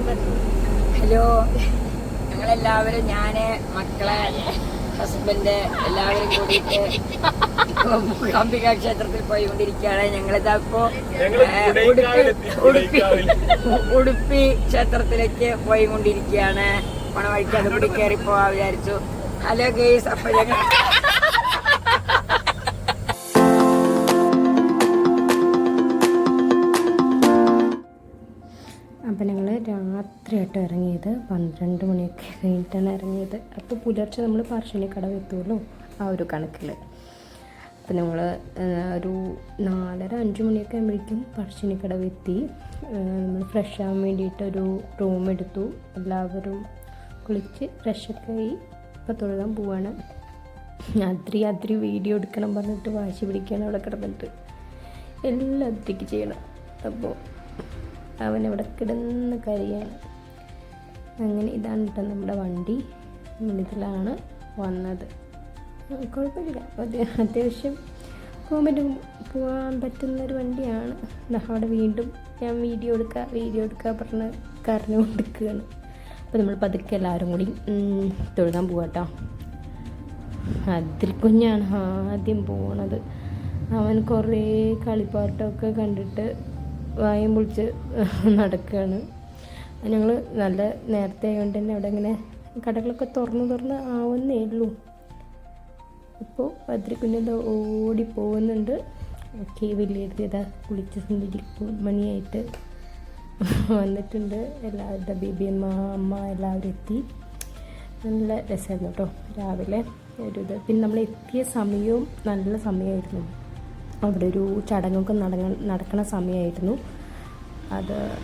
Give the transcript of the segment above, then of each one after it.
Hello, ഞങ്ങളെല്ലാവരും ഞാന് മക്കളെ ഹസ്ബൻഡ് എല്ലാവരും കൂടിയിട്ട് മൂകാംബിക ക്ഷേത്രത്തിൽ പോയിക്കൊണ്ടിരിക്കുകയാണ്. ഞങ്ങളിതാ ഇപ്പോ ഉടുപ്പി ക്ഷേത്രത്തിലേക്ക് പോയിക്കൊണ്ടിരിക്കുകയാണ്. പോണ വഴിക്ക് അതുകൂടി കയറി പോവാ വിചാരിച്ചു. ഹലോ ഗെയ്സ്, അപ്പൊ ഞങ്ങൾ അപ്പം ഞങ്ങൾ രാത്രിയായിട്ട് ഇറങ്ങിയത് 12 മണിയൊക്കെ കഴിഞ്ഞിട്ടാണ് ഇറങ്ങിയത്. അപ്പോൾ പുലർച്ചെ നമ്മൾ പറശ്ശിനിക്കടവ് എത്തുമല്ലോ, ആ ഒരു കണക്കിൽ. അപ്പം ഞങ്ങൾ ഒരു 4:30-5 മണിയൊക്കെ ആകുമ്പോഴേക്കും പറശ്ശിനിക്കടവ് എത്തി. നമ്മൾ ഫ്രഷ് ആവാൻ വേണ്ടിയിട്ടൊരു റൂം എടുത്തു. എല്ലാവരും കുളിച്ച് ഫ്രഷൊക്കെ ആയി ഇപ്പോൾ തൊഴുകാൻ പോവാണ്. രാത്രി വീഡിയോ എടുക്കണം പറഞ്ഞിട്ട് വാശി പിടിക്കുകയാണ് അവിടെ കിടന്നിട്ട്. എല്ലാം ഒറ്റയ്ക്ക് ചെയ്യണം. അപ്പോൾ അവനവിടെ കിടന്ന് കരയാണ്. അങ്ങനെ ഇതാണ് കേട്ടോ നമ്മുടെ വണ്ടി. ഇതിലാണ് വന്നത്. കുഴപ്പമില്ല, അത്യാവശ്യം പോകാൻ പറ്റുന്നൊരു വണ്ടിയാണ്. അവിടെ വീണ്ടും ഞാൻ വീഡിയോ എടുക്കുക പറഞ്ഞ് കരഞ്ഞുകൊണ്ടിരിക്കുകയാണ്. അപ്പോൾ നമ്മൾ പതുക്കെ എല്ലാവരും കൂടി തൊഴുകാൻ പോവാട്ടോ. അതിൽ കുഞ്ഞാണ് ആദ്യം പോണത്. അവൻ കുറേ കളിപ്പാട്ടമൊക്കെ കണ്ടിട്ട് വായം പൊളിച്ച് നടക്കുകയാണ്. ഞങ്ങൾ നല്ല നേരത്തെ ആയതുകൊണ്ട് തന്നെ അവിടെ ഇങ്ങനെ കടകളൊക്കെ തുറന്ന് ആവുന്നേ ഉള്ളൂ. അപ്പോൾ അതിരിക്കുഞ്ഞത് ഓടി പോകുന്നുണ്ട്. ഓക്കെ, വലിയ കുളിച്ച് മണിയായിട്ട് വന്നിട്ടുണ്ട്. എല്ലാവരുടെ അമ്മ എല്ലാവരും എത്തി. നല്ല രസമായിരുന്നു കേട്ടോ രാവിലെ ഒരു ഇത്. പിന്നെ നമ്മൾ എത്തിയ സമയവും നല്ല സമയമായിരുന്നു. അവിടെ ഒരു ചടങ്ങൊക്കെ നടക്കുന്ന സമയമായിരുന്നു.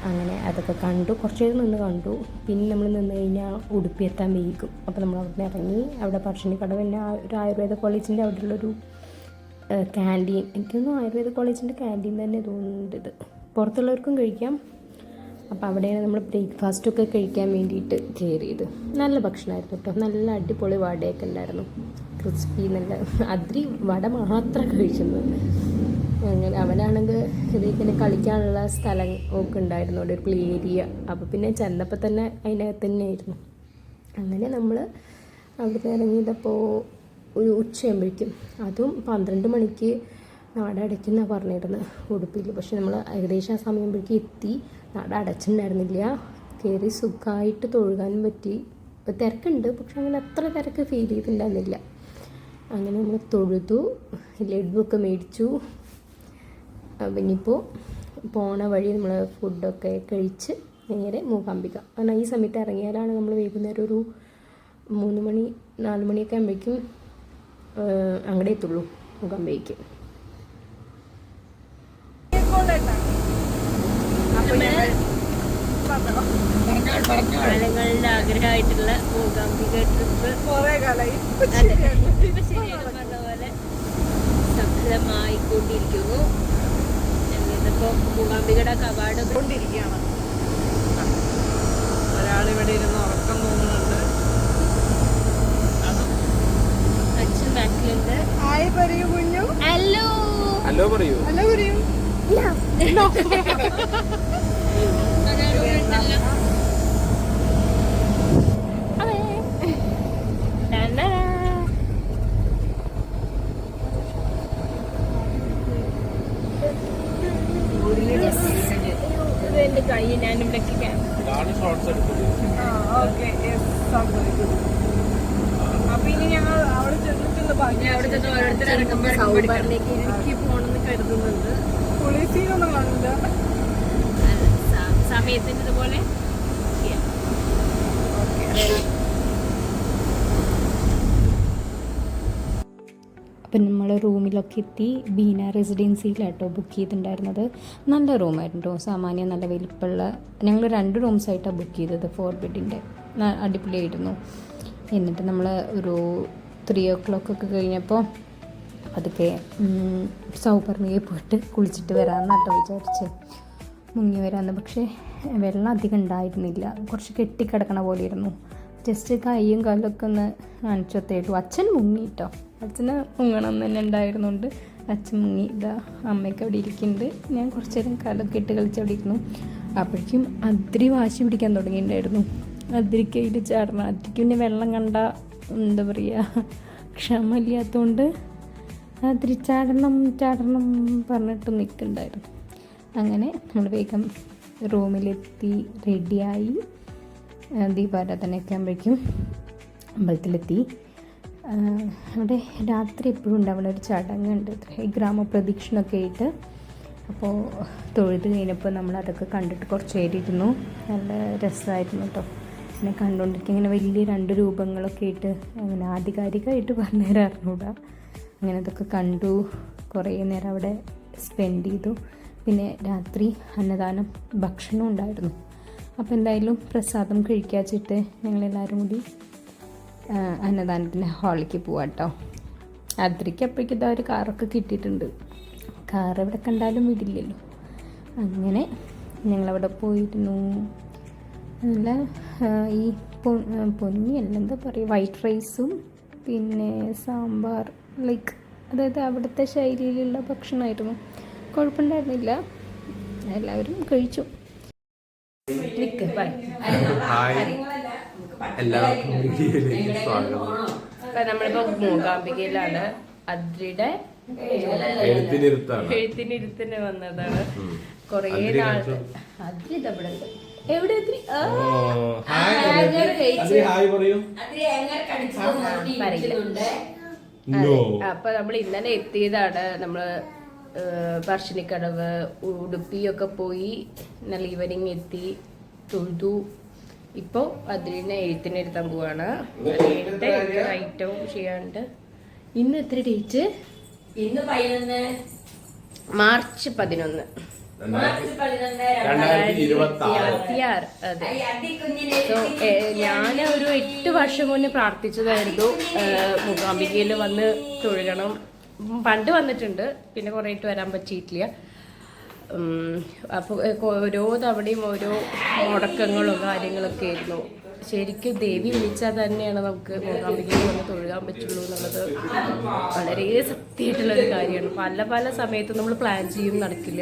അങ്ങനെ അതൊക്കെ കണ്ടു. കുറച്ച് നേരം നിന്ന് കണ്ടു. പിന്നെ നമ്മൾ നിന്ന് കഴിഞ്ഞാൽ ഉടുപ്പി എത്താൻ വൈകും. അപ്പോൾ നമ്മൾ അവിടെ നിന്ന് ഇറങ്ങി. അവിടെ പറശ്ശിനിക്കടവ് തന്നെ ഒരു ആയുർവേദ കോളേജിൻ്റെ അവിടെയുള്ളൊരു ക്യാൻറ്റീൻ, എനിക്കൊന്നും ആയുർവേദ കോളേജിൻ്റെ ക്യാൻറ്റീൻ തന്നെ തോന്നുന്നുണ്ട് ഇത്. പുറത്തുള്ളവർക്കും കഴിക്കാം. അപ്പോൾ അവിടെയാണ് നമ്മൾ ബ്രേക്ക്ഫാസ്റ്റൊക്കെ കഴിക്കാൻ വേണ്ടിയിട്ട് കയറിയത്. നല്ല ഭക്ഷണമായിരുന്നു കേട്ടോ. നല്ല അടിപൊളി വടയൊക്കെ ഉണ്ടായിരുന്നു. ക്രിസ്പി നല്ല അതിരി വട മാത്രം കഴിച്ചത്. അങ്ങനെ അവനാണെങ്കിൽ ഇതിങ്ങനെ കളിക്കാനുള്ള സ്ഥലം ഒക്കെ ഉണ്ടായിരുന്നു, അവിടെ ഒരു പ്ലേ ഏരിയ. അപ്പോൾ പിന്നെ ചെന്നപ്പോൾ തന്നെ അതിനകത്ത് തന്നെയായിരുന്നു. അങ്ങനെ നമ്മൾ അവിടെ നിന്ന് ഇറങ്ങിയതപ്പോൾ ഒരു ഉച്ചയാകുമ്പോഴേക്കും, അതും 12 മണിക്ക് നട അടയ്ക്കുന്നതാണ് പറഞ്ഞിരുന്നത് ഉടുപ്പിയിൽ. പക്ഷെ നമ്മൾ ഏകദേശം ആ സമയമ്പോഴേക്കും എത്തി. നട അടച്ചിട്ടുണ്ടായിരുന്നില്ല. കയറി സുഖമായിട്ട് തൊഴുകാനും പറ്റി. ഇപ്പോൾ തിരക്കുണ്ട്, പക്ഷെ അങ്ങനെ അത്ര തിരക്ക് ഫീൽ ചെയ്തിട്ടുണ്ടായിരുന്നില്ല. അങ്ങനെ നമ്മൾ തൊഴുതു, ലഡുവൊക്കെ മേടിച്ചു. പിന്നിപ്പോൾ പോണ വഴി നമ്മൾ ഫുഡൊക്കെ കഴിച്ച് നേരെ മൂകാംബിക. കാരണം ഈ സമയത്ത് ഇറങ്ങിയാലാണ് നമ്മൾ വൈകുന്നേരം ഒരു 3 മണി 4 മണിയൊക്കെ ആകുമ്പോഴേക്കും അങ്ങടെ എത്തുള്ളൂ മൂകാംബികയ്ക്ക്. കാലങ്ങളുടെ ആഗ്രഹമായിട്ടുള്ള മൂകാംബിക ട്രിപ്പ് പറഞ്ഞ പോലെ സഫലമായിക്കൊണ്ടിരിക്കുന്നു. ഞങ്ങളിതിപ്പോൾ മൂകാംബികയുടെ കവാട കൊണ്ടിരിക്കുകയാണ്. ഒരാളിവിടെ ഇരുന്ന് ഉറക്കം തോന്നുന്നുണ്ട്. അച്ഛൻ ബാക്കിലുണ്ട്. ഹലോ പറയൂ. എന്റെ കൈ ഞാനും അപ്പൊ ഇനി ഞങ്ങൾ അവിടെ ചെന്നിട്ടുള്ള അവിടെ ചെന്ന് ഓരോരുത്തർ സൗബറിലേക്ക് എനിക്ക് പോകണമെന്ന് കരുതുന്നുണ്ട്. പോലീസിനൊന്നും കാണില്ല. സമയത്തിന് ഇതുപോലെ ചെയ്യാം. അപ്പം നമ്മൾ റൂമിലൊക്കെ എത്തി. ബീന റെസിഡൻസിയിലാട്ടോ ബുക്ക് ചെയ്തിട്ടുണ്ടായിരുന്നത്. നല്ല റൂമായിരുന്നു കേട്ടോ, സാമാന്യം നല്ല വലിപ്പമുള്ള. ഞങ്ങൾ 2 റൂംസായിട്ടാണ് ബുക്ക് ചെയ്തത്, 4 ബെഡിൻ്റെ. അടിപൊളിയായിരുന്നു. എന്നിട്ട് നമ്മൾ ഒരു 3 o'clock ഒക്കെ കഴിഞ്ഞപ്പോൾ അതൊക്കെ സൗപർണികയിൽ പോയിട്ട് കുളിച്ചിട്ട് വരാമെന്നാട്ടോ വിചാരിച്ച് മുങ്ങി വരാമെന്ന്. പക്ഷേ വെള്ളം അധികം ഉണ്ടായിരുന്നില്ല, കുറച്ച് കെട്ടിക്കിടക്കണ പോലെ ഇരുന്നു. ജസ്റ്റ് കൈയും കാലൊക്കെ ഒന്ന് കാണിച്ചത്തേ ഉള്ളൂ. അച്ഛൻ മുങ്ങി കേട്ടോ, അച്ഛന് മുങ്ങണം തന്നെ ഉണ്ടായിരുന്നുകൊണ്ട് അച്ഛൻ മുങ്ങി. ഇതാ അമ്മയ്ക്ക് അവിടെ ഇരിക്കുന്നുണ്ട്. ഞാൻ കുറച്ച് നേരം കാലൊക്കെ ഇട്ട് കളിച്ച് അവിടെ ഇരുന്നു. അപ്പോഴേക്കും അതിരി വാശി പിടിക്കാൻ തുടങ്ങിയിട്ടുണ്ടായിരുന്നു. അതിരിക്കയിൽ ചാടണം. അതിരിക്ക് പിന്നെ വെള്ളം കണ്ട എന്താ പറയുക, ക്ഷമയില്ലാത്തതുകൊണ്ട് അതിരി ചാടണം പറഞ്ഞിട്ട് നിൽക്കുന്നുണ്ടായിരുന്നു. അങ്ങനെ നമ്മൾ വേഗം റൂമിലെത്തി റെഡിയായി. ദീപാരാധനയൊക്കെ ആകുമ്പോഴേക്കും അമ്പലത്തിലെത്തി. അവിടെ രാത്രി എപ്പോഴും ഉണ്ട്, അവിടെ ഒരു ചടങ്ങുണ്ട്, ഗ്രാമപ്രദക്ഷിണമൊക്കെ ആയിട്ട്. അപ്പോൾ തൊഴുത് കഴിഞ്ഞപ്പോൾ നമ്മളതൊക്കെ കണ്ടിട്ട് കുറച്ച് നേരം ഇരുന്നു. നല്ല രസമായിരുന്നു കേട്ടോ. അങ്ങനെ കണ്ടുകൊണ്ടിരിക്കുക. ഇങ്ങനെ വലിയ 2 രൂപങ്ങളൊക്കെ ആയിട്ട് അങ്ങനെ ആധികാരികമായിട്ട് പറഞ്ഞു തരാൻ അറിഞ്ഞൂടാ. അങ്ങനെ അതൊക്കെ കണ്ടു, കുറേ നേരം അവിടെ സ്പെൻഡ് ചെയ്തു. പിന്നെ രാത്രി അന്നദാനം ഭക്ഷണം ഉണ്ടായിരുന്നു. അപ്പോൾ എന്തായാലും പ്രസാദം കഴിക്കാച്ചിട്ട് ഞങ്ങളെല്ലാവരും കൂടി അന്നദാനത്തിൻ്റെ ഹാളിലേക്ക് പോവാം കേട്ടോ. അതിരിക്ക് അപ്പോഴേക്കും ഇതാ ഒരു കാറൊക്കെ കിട്ടിയിട്ടുണ്ട്. കാർ എവിടെ കണ്ടാലും വിടില്ലല്ലോ. അങ്ങനെ ഞങ്ങളവിടെ പോയിരുന്നു. നല്ല ഈ പൊന്നിയല്ല, എന്താ പറയുക, വൈറ്റ് റൈസും പിന്നെ സാമ്പാർ, ലൈക്ക് അതായത് അവിടുത്തെ ശൈലിയിലുള്ള ഭക്ഷണമായിരുന്നു. കുഴപ്പമുണ്ടായിരുന്നില്ല, എല്ലാവരും കഴിച്ചു. നമ്മളിപ്പോ മൂകാംബികയിലാണ്. അദ്രിയുടെ എഴുത്തിനിരുത്തിന് വന്നതാണ്. കൊറേ നാൾ അദ്രി ഇവിടെ എവിടെ അപ്പൊ നമ്മൾ ഇന്നലെ എത്തിയതാണ്. നമ്മള് പറശ്ശിനിക്കടവ്, ഉടുപ്പിയൊക്കെ പോയി നല്ല ഈവനിങ് എത്തി, തൊഴുതു. ഇപ്പോൾ അതിനെ എഴുത്തിനിരുത്താൻ പോവാണ്. ഐറ്റവും ചെയ്യാണ്ട്. ഇന്ന് എത്ര ഡേറ്റ്? ഇന്ന് 11 മാർച്ച് 11 2026. അതെ. സോ ഞാൻ ഒരു 8 വർഷം മുന്നേ പ്രാർത്ഥിച്ചതായിരുന്നു മൂകാംബികയിൽ വന്ന് തൊഴുകണം. പണ്ട് വന്നിട്ടുണ്ട്, പിന്നെ കുറേ ആയിട്ട് വരാൻ പറ്റിയിട്ടില്ല. അപ്പോൾ ഓരോ തവണയും ഓരോ മുടക്കങ്ങളും കാര്യങ്ങളൊക്കെ ആയിരുന്നു. ശരിക്കും ദേവി വിളിച്ചാൽ തന്നെയാണ് നമുക്ക് മൂകാംബികയിൽ വന്ന് തൊഴുകാൻ പറ്റുള്ളൂ എന്നുള്ളത് വളരെ സത്യമായിട്ടുള്ളൊരു കാര്യമാണ്. പല സമയത്തും നമ്മൾ പ്ലാൻ ചെയ്യും, നടക്കില്ല.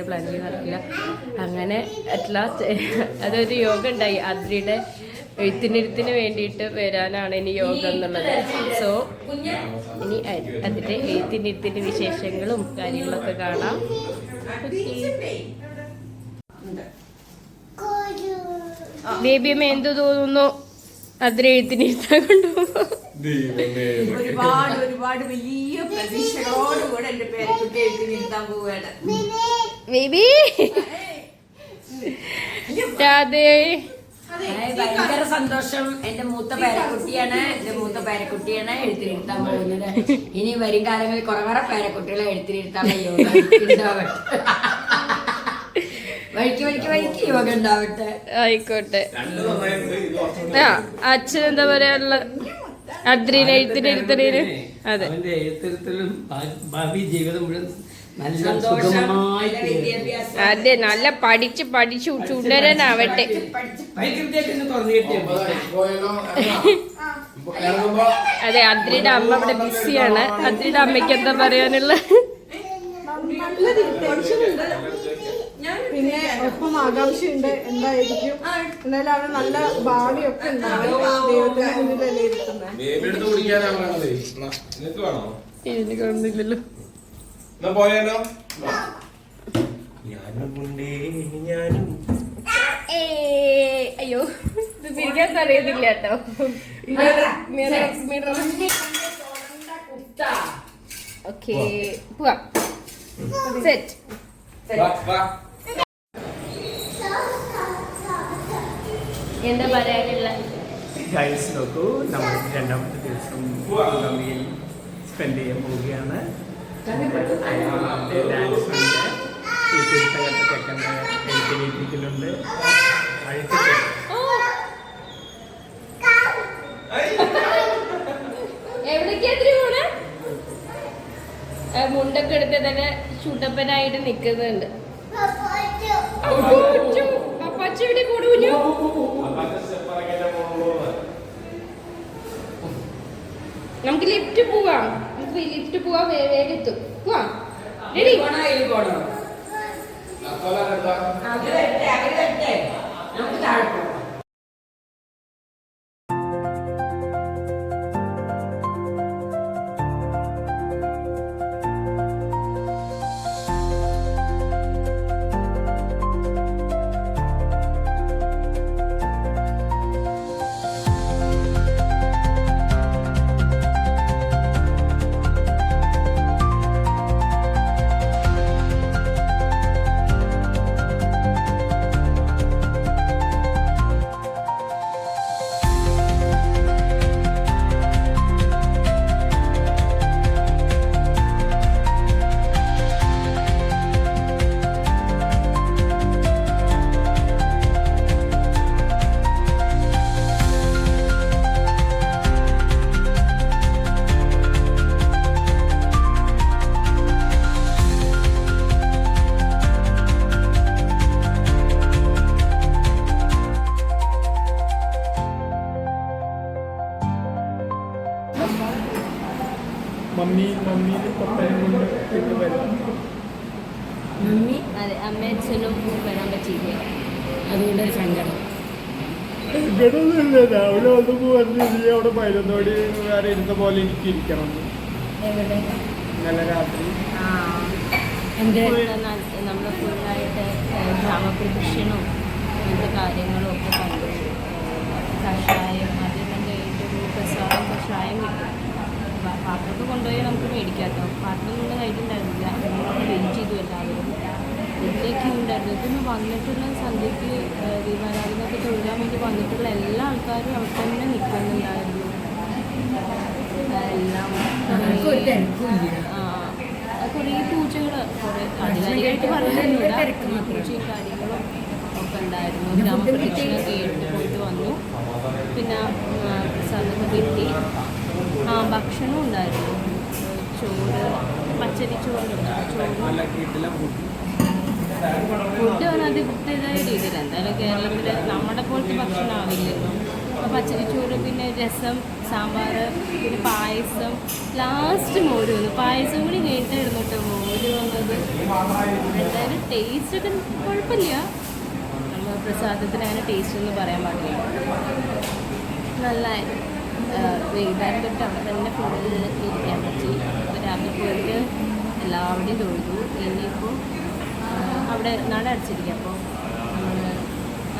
അങ്ങനെ അറ്റ് ലാസ്റ്റ് അതൊരു യോഗ ഉണ്ടായി. അതിരുടെ എഴുത്തിനിരുത്തിന് വേണ്ടിയിട്ട് വരാനാണ് ഇനി യോഗ എന്നുള്ളത്. സോ ഇനി അതിൻ്റെ എഴുത്തിനിരുത്തിൻ്റെ വിശേഷങ്ങളും കാര്യങ്ങളൊക്കെ കാണാം. ബേബിയമ്മ എന്ത് തോന്നുന്നു അതിന് എഴുത്തിനിരുത്താൻ കൊണ്ടുപോകുമ്പോൾ? ഒരുപാട് വലിയ പ്രതീക്ഷകളോടുകൂടെ എന്റെ പേരക്കുട്ടി എഴുത്തിനിരുത്താൻ പോവുകയാണ്. ബേബി രാധേ, ഭയങ്കര സന്തോഷം. എന്റെ മൂത്ത പേരക്കുട്ടിയാണ് എഴുത്തിനിരുത്താൻ പോകുന്നത്. ഇനി വരും കാലങ്ങളിൽ കുറെ പേരക്കുട്ടികളെ എഴുത്തിനിരുത്താൻ വഴിക്ക് യോഗ ഉണ്ടാവട്ടെ. ആയിക്കോട്ടെ. അച്ഛൻ എന്താ പറയാനുള്ള അദ്രീനെ എഴുത്തിനിരുത്തണേന്? അതെ, അതെ, നല്ല പഠിച്ചു ചുണ്ടരനാവട്ടെ. അതെ, അദ്രിയുടെ അമ്മ ഇവിടെ ബിസിയാണ്. അദ്രിയുടെ അമ്മയ്ക്ക് എന്താ പറയാനുള്ള? പിന്നെ ഒപ്പം ആകാംക്ഷയുണ്ട് എന്തായിരിക്കും. എന്നാലും അവിടെ നല്ല ഭാവിയൊക്കെ ഉണ്ടാവും. ദൈവത്തിന്റെ മുന്നിലല്ലേ ഇരിക്കുന്നത്. എനിക്ക് ഒന്നുമില്ലല്ലോ. അയ്യോ, ഇത് പിരിക്കാൻ അറിയത്തില്ല കേട്ടോ. ഓക്കെ, പോവാം. സെറ്റ്. എന്താ പറയാനുള്ള? നോക്കൂ, നമ്മൾ 2ാമത്തെ ദിവസം മൂകാംബികയിൽ സ്പെൻഡ് ചെയ്യാൻ പോവുകയാണ്. ഡാൻസ് ഉണ്ട്, ഈ കുരുത്തകത്ത് ചെക്കൻ്റെ എഴുത്തിരിക്കലുണ്ട്, അഴുക്കൊക്കെ. എവിടേക്കാ പോണേ? മുണ്ടൊക്കെ എടുത്ത് തന്നെ ചുട്ടപ്പനായിട്ട് നിൽക്കുന്നുണ്ട്. പപ്പച്ചവിടെ കൊടുഞ്ഞു. നമുക്ക് ലിഫ്റ്റ് പോവാം. വേഗം എത്തും. പോവാം. റെഡി? മമ്മിയിൽ പപ്പയും കൊണ്ട് ഇത് വരാം. മമ്മി അതെ, അമ്മയും അച്ഛനും വരാൻ പറ്റിയില്ല. അതുകൊണ്ടൊരു സങ്കടം. ഇവിടെയൊന്നുമില്ല, രാവിലെ വന്നപ്പോൾ പറഞ്ഞ് നീ അവിടെ 11 മണി വരെ ഇരുന്ന പോലെ എനിക്ക് ഇരിക്കണം എവിടെ? ഇന്നലെ രാത്രി. എൻ്റെ നമ്മൾ ഫുള്ളായിട്ട് ഗ്രാമപ്രദക്ഷിണവും അങ്ങനത്തെ കാര്യങ്ങളും ഒക്കെ കണ്ടു. കഷായം അതെല്ലാം കഴിഞ്ഞിട്ടൊരു പ്രസാദം കഷായം കിട്ടും. പാത്രമൊക്കെ കൊണ്ടുപോയി നമുക്ക് മേടിക്കാമല്ലോ. പാത്രം നമ്മുടെ കയ്യിലുണ്ടായിരുന്നില്ല. നമ്മൾ വെയിറ്റ് ചെയ്തു എല്ലാവരും. വലിയ ക്യൂ ഉണ്ടായിരുന്നു. ഇതൊന്ന് വന്നിട്ടുള്ള സന്ധ്യയ്ക്ക് ദീപാരാധനയൊക്കെ തൊഴുകാൻ വേണ്ടി വന്നിട്ടുള്ള എല്ലാ ആൾക്കാരും അവിടെ തന്നെ നിൽക്കുന്നുണ്ടായിരുന്നു. എല്ലാം കുറേ പൂജകൾ, കുറേ ആധികാരികമായിട്ട് പറഞ്ഞില്ല, പൂജയും കാര്യങ്ങളും ഒക്കെ ഉണ്ടായിരുന്നു. ഗ്രാമപ്രദക്ഷിണ കേട്ട് പോയിട്ട് വന്നു. പിന്നെ പ്രസാദമൊക്കെ കിട്ടി. ഭക്ഷണം ഉണ്ടായിരുന്നു. ചോറ്, പച്ചരി ചോറുണ്ട്. ഫുഡ് അത് ഇവിടുത്തേതായ രീതിയിൽ എന്തായാലും കേരളത്തിൽ നമ്മുടെ പോലത്തെ ഭക്ഷണം ആവില്ലല്ലോ. അപ്പോൾ പച്ചരിച്ചോറ്, പിന്നെ രസം, സാമ്പാർ, പിന്നെ പായസം, ലാസ്റ്റ് മോര് വന്നു. പായസം കൂടി കഴിഞ്ഞിട്ടായിരുന്നു കേട്ടോ മോര് വന്നത്. എന്തായാലും ടേസ്റ്റൊക്കെ കുഴപ്പമില്ല. നമ്മൾ പ്രസാദത്തിന് അങ്ങനെ ടേസ്റ്റ് ഒന്നും പറയാൻ പാടില്ല. നല്ല വൈകുന്നേരം തൊട്ട് അവിടെ തന്നെ ഫുള്ള് ഇരിക്കാൻ പറ്റി. അപ്പോൾ രാവിലെ പോയിട്ട് എല്ലാവരുടെയും തൊഴുതു. ഇനിയിപ്പോൾ അവിടെ നട അടച്ചിരിക്കുക. അപ്പോൾ നമ്മൾ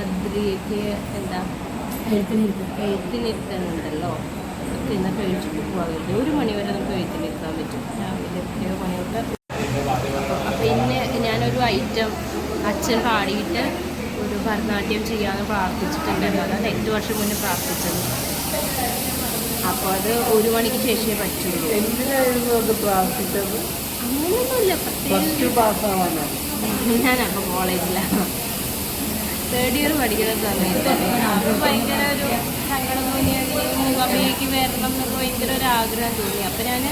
അദ്രിക്ക് എന്താ എഴുത്തിനിരുത്തനുണ്ടല്ലോ, നമുക്ക് ഇന്നൊക്കെ കഴിച്ചിട്ട് പോകാറുണ്ട്. 1 മണി വരെ നമുക്ക് എഴുത്തിനിരുത്താൻ പറ്റും. രാവിലെ 7 മണി തൊട്ട്. അപ്പോൾ ഇന്ന് ഞാനൊരു ഐറ്റം അച്ഛൻ പാടിയിട്ട് ഒരു ഭരതനാട്യം ചെയ്യാമെന്ന് പ്രാർത്ഥിച്ചിട്ടുണ്ടായിരുന്നു. അതാണ് 8 വർഷം മുന്നേ പ്രാർത്ഥിച്ചത്. അപ്പോൾ അത് 1 മണിക്ക് ശേഷമേ പറ്റുള്ളൂ. എന്തിനായിരുന്നു അത് പ്രാർത്ഥിച്ചത്? അങ്ങനെയൊന്നുമില്ല, പാസ്സാവാനോ? ഞാനപ്പോൾ കോളേജിലാണ് 3rd year പഠിക്കുന്ന സമയത്ത്. അപ്പോൾ ഭയങ്കര ഒരു സങ്കടം തോന്നി. അതിന് മൂകാംബികയ്ക്ക് വരണം എന്നൊക്കെ ഭയങ്കര ഒരു ആഗ്രഹം തോന്നി. അപ്പോൾ ഞാൻ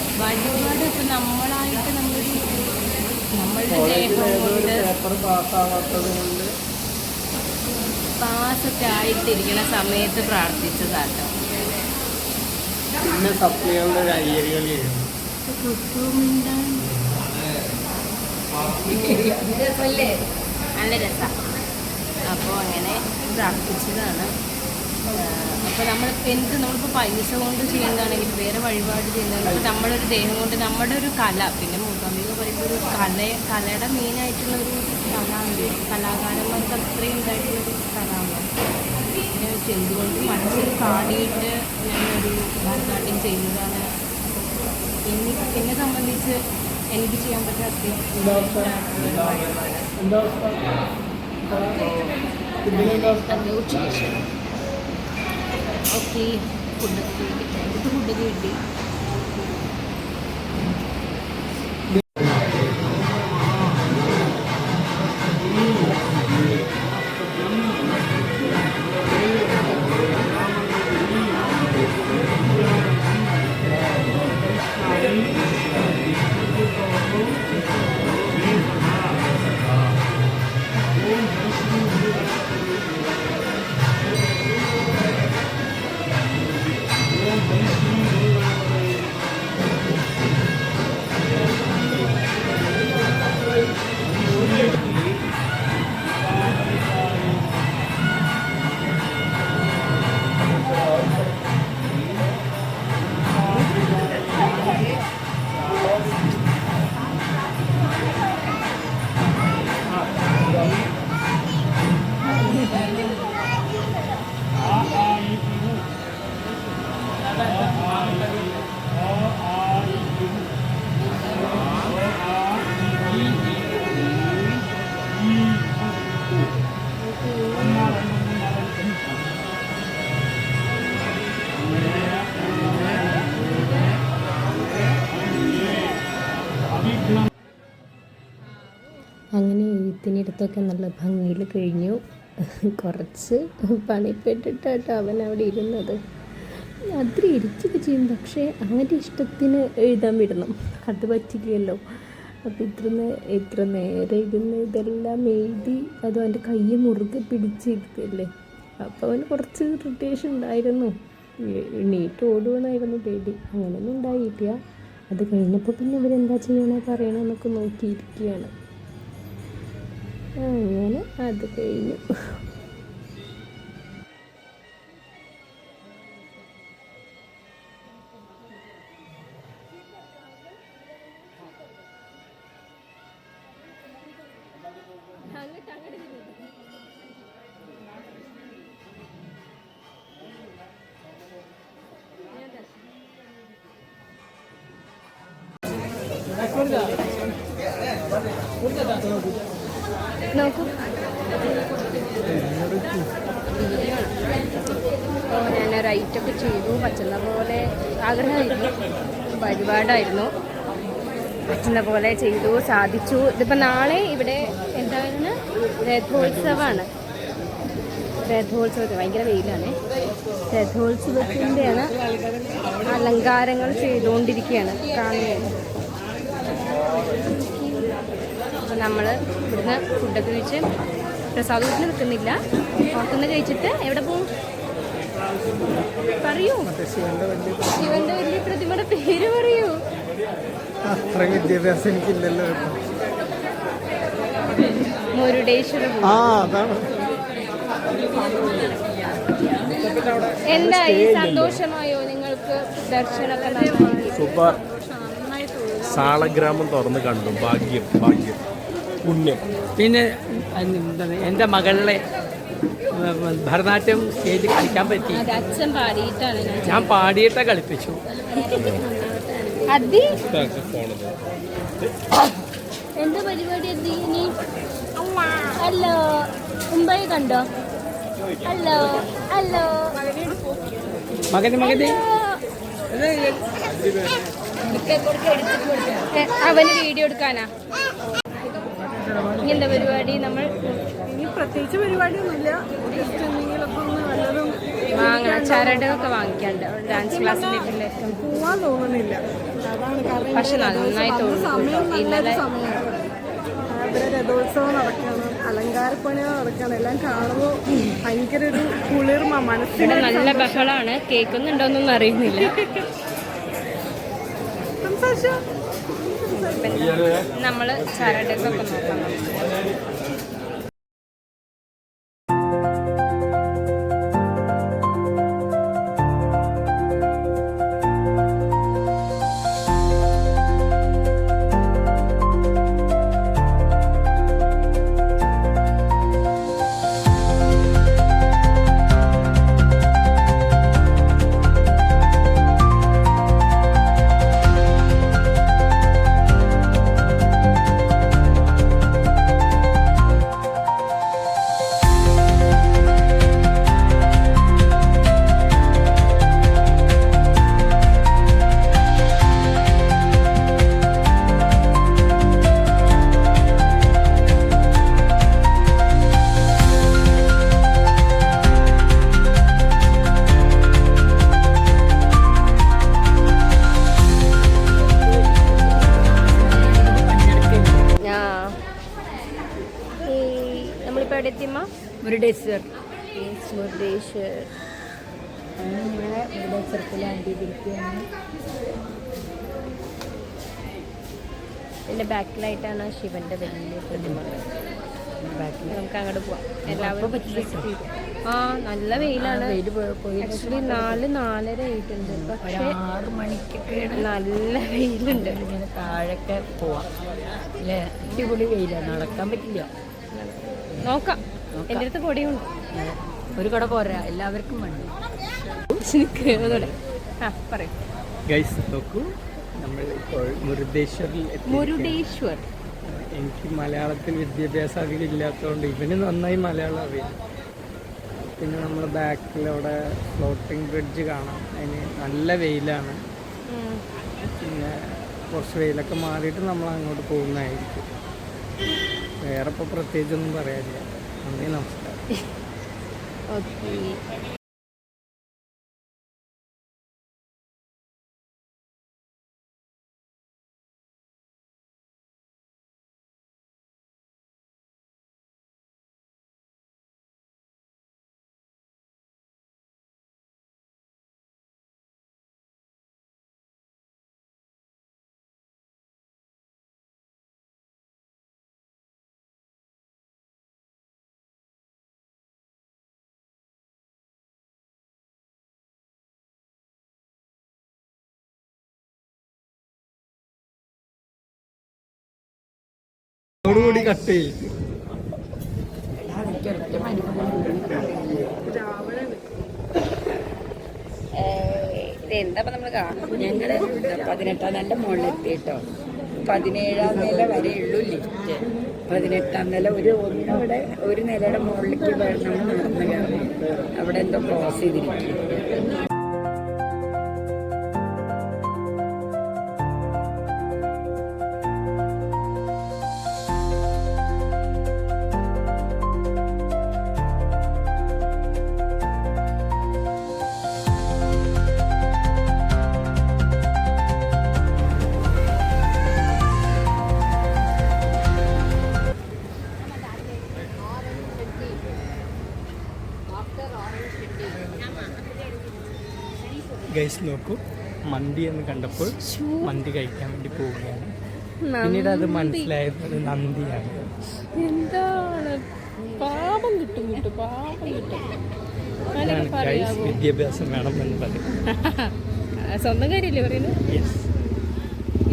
ഒരുപാട് ഇപ്പം നമ്മളായിട്ട് നമ്മളുടെ ദേഹം കൊണ്ട് പാസ്സൊക്കെ ആയിട്ടിരിക്കുന്ന സമയത്ത് പ്രാർത്ഥിച്ചതാട്ടോ. പിന്നെ സപ്ലികളുടെ ഒരു അയ്യരികളി നല്ല രസമാണ്. അപ്പോൾ അങ്ങനെ പ്രാർത്ഥിച്ചതാണ്. അപ്പോൾ നമ്മളിപ്പോൾ പൈസ കൊണ്ട് ചെയ്യുന്നതാണെങ്കിൽ, വേറെ വഴിപാട് ചെയ്യുന്നതാണെങ്കിൽ, ഇപ്പോൾ നമ്മളൊരു ദേഹം കൊണ്ട് നമ്മുടെ ഒരു കല, പിന്നെ മൂകാംബിക പറയുമ്പോൾ ഒരു കലയുടെ മെയിനായിട്ടുള്ളൊരു കലയാണ്. കലാകാരന്മാർക്ക് അത്രയും ഉണ്ടായിട്ടുള്ളൊരു കലയാണ്. പിന്നെ ചെയ്തുകൊണ്ട് മനസ്സിൽ പാടിയിട്ട് ഞാനൊരു ഭരതനാട്യം ചെയ്യുന്നതാണ്. എന്നെ സംബന്ധിച്ച് എനിക്ക് ചെയ്യാൻ പറ്റുന്ന അത്യാവശ്യം ഓക്കെ. ഫുഡൊക്കെ കിട്ടി. പണികളൊക്കെ നല്ല ഭംഗിയിൽ കഴിഞ്ഞു. കുറച്ച് പണിപ്പെട്ടിട്ടാട്ടോ അവൻ അവിടെ ഇരുന്നത്. അതിൽ ഇരിക്കുകയൊക്കെ ചെയ്യും, പക്ഷേ അവൻ്റെ ഇഷ്ടത്തിന് എഴുതാൻ വിടണം, അത് പറ്റില്ലല്ലോ. അപ്പോൾ ഇത്ര നേരം ഇരുന്ന് ഇതെല്ലാം എഴുതി അത് അവൻ്റെ കൈ മുറുകെ പിടിച്ചിരുത്തല്ലേ. അപ്പോൾ അവന് കുറച്ച് ഇറിറ്റേഷൻ ഉണ്ടായിരുന്നു. നീറ്റ് ഓടുമെന്നായിരുന്നു പേടി. അങ്ങനെയൊന്നും ഉണ്ടായിട്ടില്ല. അത് കഴിഞ്ഞപ്പോൾ പിന്നെ ഇവരെന്താ ചെയ്യണേ പറയണമെന്നൊക്കെ നോക്കിയിരിക്കുകയാണ്. അങ്ങനെ അത് കഴിഞ്ഞു. നോക്കൂ, ഞാൻ റൈറ്റൊക്കെ ചെയ്തു. പറ്റുന്ന പോലെ ആഗ്രഹമായിരുന്നു, പരിപാടായിരുന്നു. പറ്റുന്ന പോലെ ചെയ്തു, സാധിച്ചു. ഇതിപ്പോൾ നാളെ ഇവിടെ എന്താണ് രഥോത്സവമാണ്. രഥോത്സവത്തിൽ ഭയങ്കര വെയിലാണ്. രഥോത്സവത്തിൻ്റെയാണ് അലങ്കാരങ്ങൾ ചെയ്തുകൊണ്ടിരിക്കുകയാണ് കാണുന്നത്. അപ്പോൾ നമ്മൾ ഇവിടുന്ന് ഫുഡൊക്കെ കഴിച്ച് പ്രസാദത്തിന് നിൽക്കുന്നില്ല, പുറത്തുനിന്ന് കഴിച്ചിട്ട് എവിടെ പോകും പറയൂ? ശിവന്റെ വലിയ പ്രതിമയുടെ പേര് പറയൂ. അത്ര വിദ്യാഭ്യാസം എനിക്കില്ലല്ലോ. മുരുടേശ്വര. എന്തായി, സന്തോഷമായോ നിങ്ങൾക്ക്? ദർശനമൊക്കെ സൂപ്പർ. സാളഗ്രാമം തുറന്ന് കണ്ടു. ഭാഗ്യം, ഭാഗ്യം, പുണ്യം. പിന്നെ എന്താണ് എൻ്റെ മകളിലെ ഭരതനാട്യം സ്റ്റേജിൽ കളിക്കാൻ പറ്റി. അച്ഛൻ പാടിയിട്ടാണ് ഞാൻ പാടിയിട്ടേ കളിപ്പിച്ചു. എന്താ പരിപാടി? ഹലോ, മുംബൈ കണ്ടോ? ഹലോ ഹലോ മകന് അവന് വീഡിയോ എടുക്കാനാ. ഇനി എന്താ പരിപാടി? നമ്മൾ ഇനി പ്രത്യേകിച്ച് പരിപാടിയൊന്നുമില്ല. ജസ്റ്റ് എന്തെങ്കിലുമൊക്കെ ഒന്ന് വല്ലതും വാങ്ങണം, ചരടൊക്കെ വാങ്ങിക്കാണ്ട്. ഡാൻസ് ക്ലാസ്സിൽ പോവാൻ തോന്നുന്നില്ല. അതാണ് കാരണം. പക്ഷെ നന്നായി സമയം ഇന്നലെ സമയമാണ്. ഇവിടെ രഥോത്സവം നടക്കണം, അലങ്കാരപ്പണികൾ നടക്കണം. എല്ലാം കാണുമ്പോൾ ഭയങ്കര ഒരു കുളിർമ മനസ്സിന്. നല്ല ബഹളമാണ്. കേൾക്കുന്നുണ്ടോന്നൊന്നും അറിയുന്നില്ല. നമ്മള് ചരടൊക്കെ നോക്കാം. നമ്മളിപ്പോൾ എവിടെ എത്തിയമ്മ? മുരുടേശ്വർ. മുരുടേശ്വർ. മുരുടേശ്വരത്തിൽ അണ്ടിയിരിക്കുകയാണ്. ഇതിൻ്റെ ബാക്കിലായിട്ടാണ് ശിവന്റെ വലിയ പ്രതിമ. നമുക്ക് അങ്ങോട്ട് പോവാം. എല്ലാവരും ആ നല്ല വെയിലാണ്. ആക്ച്വലി 4-4:30 ആയിട്ടുണ്ട്. പക്ഷേ 6 മണിക്കൊക്കെ നല്ല വെയിലുണ്ട്. ഇങ്ങനെ താഴൊക്കെ പോവാം അല്ലേ? അടിപൊളി വെയിലാണ്, നടക്കാൻ പറ്റില്ല. നോക്കാം. എൻ്റെ അടുത്ത് പൊടിയുണ്ട്. ഒരു കട പോരാ, എല്ലാവർക്കും വേണം. ആ പറയും. ഗൈസ് നോക്കൂ, നമ്മൾ ഇപ്പോൾ മുരുടേശ്വറിൽ എത്തി. മുരുടേശ്വർ. എനിക്ക് മലയാളത്തിൽ വിദ്യാഭ്യാസം അധികം ഇല്ലാത്തതുകൊണ്ട് ഇവന് നന്നായി മലയാളം അറിയാം. പിന്നെ നമ്മൾ ബാക്കിലവിടെ ഫ്ലോട്ടിംഗ് ബ്രിഡ്ജ് കാണാം. അതിന് നല്ല വെയിലാണ്. പിന്നെ കുറച്ച് വെയിലൊക്കെ മാറിയിട്ട് നമ്മൾ അങ്ങോട്ട് പോകുന്നതായിരിക്കും. വേറെ ഇപ്പോൾ പ്രത്യേകിച്ചൊന്നും പറയാനില്ല. നന്ദി, നമസ്കാരം. ഓക്കെ. അതോടുകൂടി കട്ട് ചെയ്യും. എന്താ നമ്മൾ ഞങ്ങള് 18ാം നില മുകളിലെത്തി കേട്ടോ. 17ാം നില വരെ ഉള്ളൂ ലിഫ്റ്റ്. 18ാം നില ഒരു നിലയുടെ മുകളിലേക്ക് നമ്മൾ നടന്നു കയറണം. അവിടെ എന്തോ ക്രോസ് ചെയ്തിരിക്കും. ഗൈസ് നോക്കൂ, മന്തി എന്ന് കണ്ടപ്പോൾ മന്തി കഴിക്കാൻ വേണ്ടി പോവുകയാണ്. പിന്നീട് അത് മനസ്സിലായത് ഒരു നന്ദിയാണ്. എന്താണ് പാപം കിട്ടും പാപം കിട്ടും. ഗൈസ് വിദ്യാഭ്യാസം വേണം എന്ന് പറയും. സ്വന്തം കാര്യമല്ലേ പറയുന്നത്?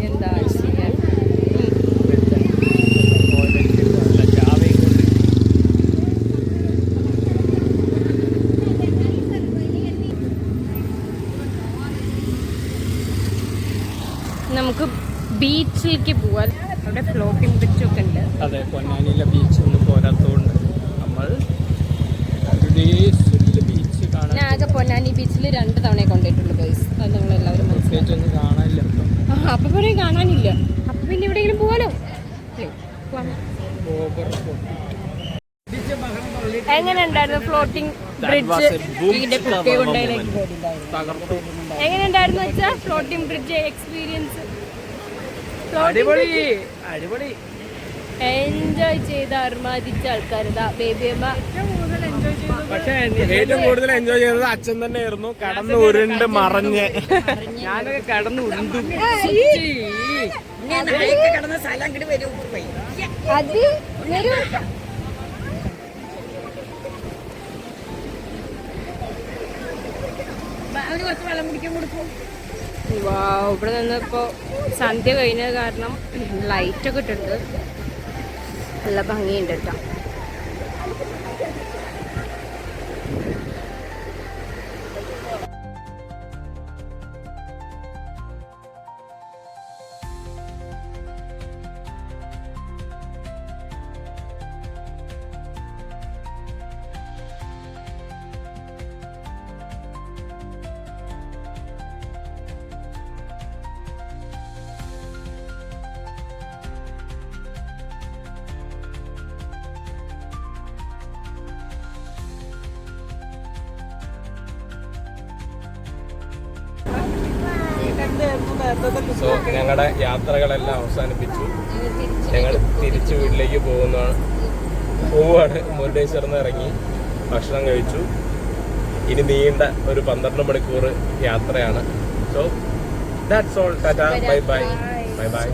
എന്താ ചെയ്യാൻ? നമുക്ക് ബീച്ചിലേക്ക് പോവാൻ. അവിടെ ഫ്ലോട്ടിംഗ് ബ്രിഡ്ജൊക്കെ ഉണ്ട്. അതെ, പൊന്നാനിയിലെ ബീച്ച് ഒന്നും പോരാത്തതുകൊണ്ട് നമ്മൾ ബീച്ച് കാണാൻ. ഞാൻ ആകെ പൊന്നാനി ബീച്ചിൽ 2 തവണ കൊണ്ടിട്ടുള്ളൂ ഗൈസ്. അത് നമ്മളെല്ലാവരും പ്രത്യേകിച്ചൊന്നും കാണാനില്ല. അപ്പൊ പറയും കാണാനില്ല. അപ്പൊ പിന്നെ എവിടെയെങ്കിലും പോവാലോ. എങ്ങനെ ഉണ്ടായിരുന്നു ഫ്ലോട്ടിംഗ് ബ്രിഡ്ജ്? എങ്ങനെ ഉണ്ടായിരുന്നു വെച്ചാ ഫ്ലോട്ടിംഗ് ബ്രിഡ്ജ് എക്സ്പീരിയൻസ്? അടിപൊളി അടിപൊളി. എൻജോയ് ചെയ്ത അർമാദിച്ച ആൾക്കാരുതാ ബേബിയമ്മ. പക്ഷെ ഏറ്റവും കൂടുതൽ എൻജോയ് ചെയ്തത് അച്ഛൻ തന്നെയായിരുന്നു. കടന്ന് ഉരുണ്ട് മറഞ്ഞ് ഞാനൊക്കെ കടന്ന് ഉരുണ്ടു. കിടന്ന സ്ഥലം അങ്ങോട്ട് വരും. അത് കുറച്ച് വെള്ളം കുടിക്കാൻ കൊടുക്കും. ഇവിടെ നിന്നിപ്പോ സന്ധ്യ കഴിഞ്ഞത് കാരണം ലൈറ്റൊക്കെ ഇട്ടിട്ടുണ്ട്. നല്ല ഭംഗിയുണ്ട് കേട്ടോ. സോ ഞങ്ങളുടെ യാത്രകളെല്ലാം അവസാനിപ്പിച്ചു. ഞങ്ങൾ തിരിച്ചു വീട്ടിലേക്ക് പോവുകയാണ്. മുരുടേശ്വറിന്ന് ഇറങ്ങി ഭക്ഷണം കഴിച്ചു. ഇനി നീണ്ട ഒരു 12 മണിക്കൂർ യാത്രയാണ്. So that's all. Tata, bye bye, bye bye.